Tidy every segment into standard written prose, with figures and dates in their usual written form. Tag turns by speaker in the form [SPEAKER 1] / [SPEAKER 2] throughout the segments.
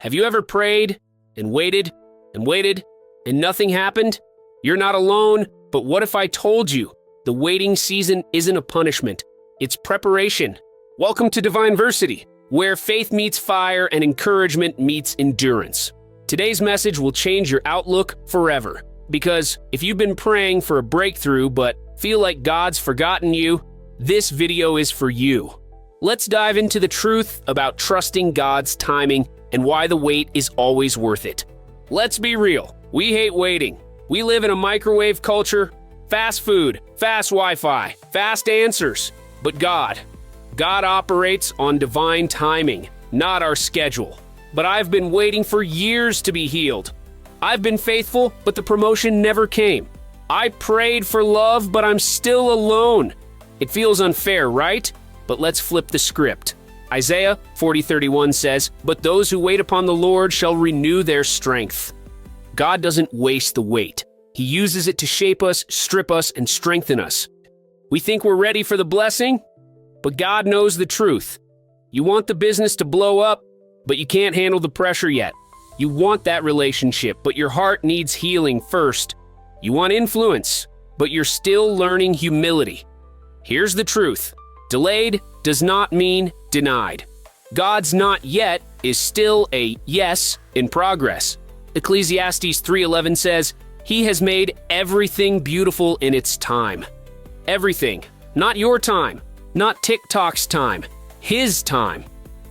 [SPEAKER 1] Have you ever prayed and waited and nothing happened? You're not alone, but what if I told you the waiting season isn't a punishment? It's preparation. Welcome to Divineversity, where faith meets fire and encouragement meets endurance. Today's message will change your outlook forever. Because if you've been praying for a breakthrough but feel like God's forgotten you, this video is for you. Let's dive into the truth about trusting God's timing and why the wait is always worth it. Let's be real. We hate waiting. We live in a microwave culture, fast food, fast Wi-Fi, fast answers. But God operates on divine timing, not our schedule. But I've been waiting for years to be healed. I've been faithful, but the promotion never came. I prayed for love, but I'm still alone. It feels unfair, right? But let's flip the script. Isaiah 40:31 says, "But those who wait upon the Lord shall renew their strength." God doesn't waste the wait. He uses it to shape us, strip us, and strengthen us. We think we're ready for the blessing, but God knows the truth. You want the business to blow up, but you can't handle the pressure yet. You want that relationship, but your heart needs healing first. You want influence, but you're still learning humility. Here's the truth. Delayed does not mean denied. God's not yet is still a yes in progress. Ecclesiastes 3:11 says, "He has made everything beautiful in its time." Everything. Not your time. Not TikTok's time. His time.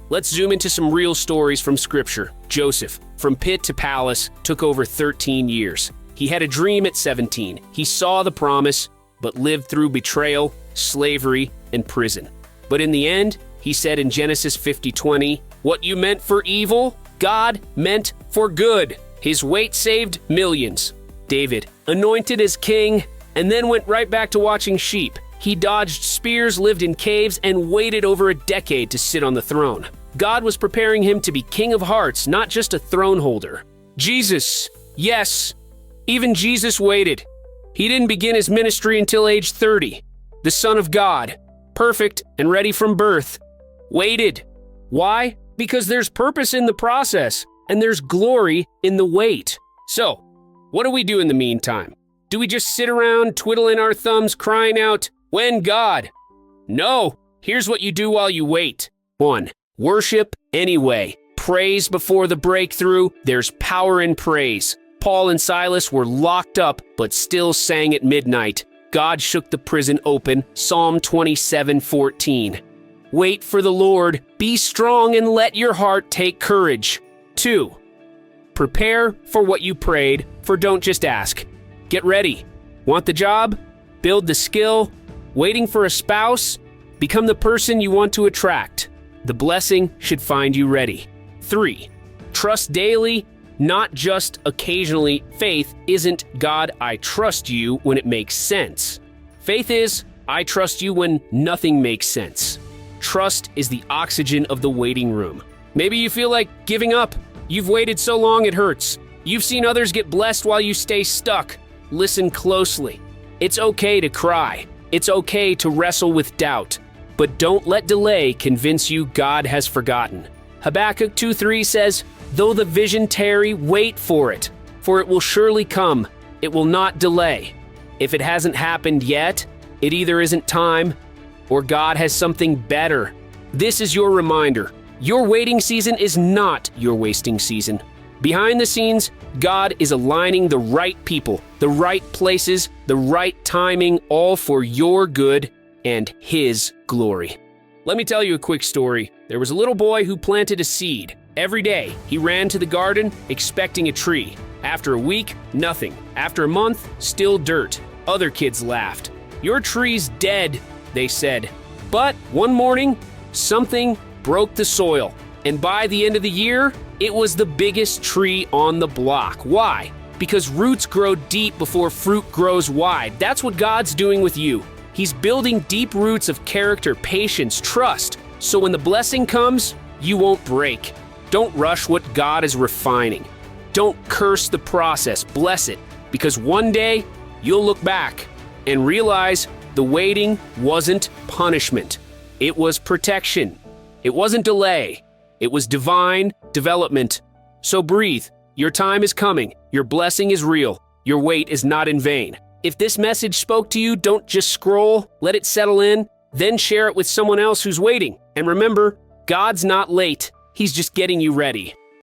[SPEAKER 1] Let's zoom into some real stories from Scripture. Joseph, from pit to palace, took over 13 years. He had a dream at 17. He saw the promise, but lived through betrayal, slavery, and prison. But in the end, he said in Genesis 50:20, "What you meant for evil, God meant for good." His wait saved millions. David, anointed as king, and then went right back to watching sheep. He dodged spears, lived in caves, and waited over a decade to sit on the throne. God was preparing him to be king of hearts, not just a throne holder. Jesus, yes, even Jesus waited. He didn't begin his ministry until age 30. The Son of God, perfect and ready from birth, waited. Why? Because there's purpose in the process, and there's glory in the wait. So, what do we do in the meantime? Do we just sit around twiddling our thumbs crying out, "When, God?" No, here's what you do while you wait. 1. Worship anyway. Praise before the breakthrough. There's power in praise. Paul and Silas were locked up, but still sang at midnight. God shook the prison open. Psalm 27:14. Wait for the Lord. Be strong and let your heart take courage. 2. Prepare for what you prayed for. Don't just ask. Get ready. Want the job? Build the skill. Waiting for a spouse? Become the person you want to attract. The blessing should find you ready. 3. Trust daily, not just occasionally. Faith isn't, "God, I trust you," when it makes sense. Faith is, "I trust you" when nothing makes sense. Trust is the oxygen of the waiting room. Maybe you feel like giving up. You've waited so long it hurts. You've seen others get blessed while you stay stuck. Listen closely. It's okay to cry. It's okay to wrestle with doubt. But don't let delay convince you God has forgotten. Habakkuk 2:3 says, "Though the vision tarry, wait for it, for it will surely come. It will not delay." If it hasn't happened yet, it either isn't time or God has something better. This is your reminder. Your waiting season is not your wasting season. Behind the scenes, God is aligning the right people, the right places, the right timing, all for your good and His glory. Let me tell you a quick story. There was a little boy who planted a seed. Every day, he ran to the garden expecting a tree. After a week, nothing. After a month, still dirt. Other kids laughed. "Your tree's dead," they said. But one morning, something broke the soil. And by the end of the year, it was the biggest tree on the block. Why? Because roots grow deep before fruit grows wide. That's what God's doing with you. He's building deep roots of character, patience, trust. So when the blessing comes, you won't break. Don't rush what God is refining. Don't curse the process, bless it. Because one day, you'll look back and realize the waiting wasn't punishment. It was protection. It wasn't delay. It was divine development. So breathe. Your time is coming. Your blessing is real. Your wait is not in vain. If this message spoke to you, don't just scroll. Let it settle in. Then share it with someone else who's waiting. And remember, God's not late. He's just getting you ready.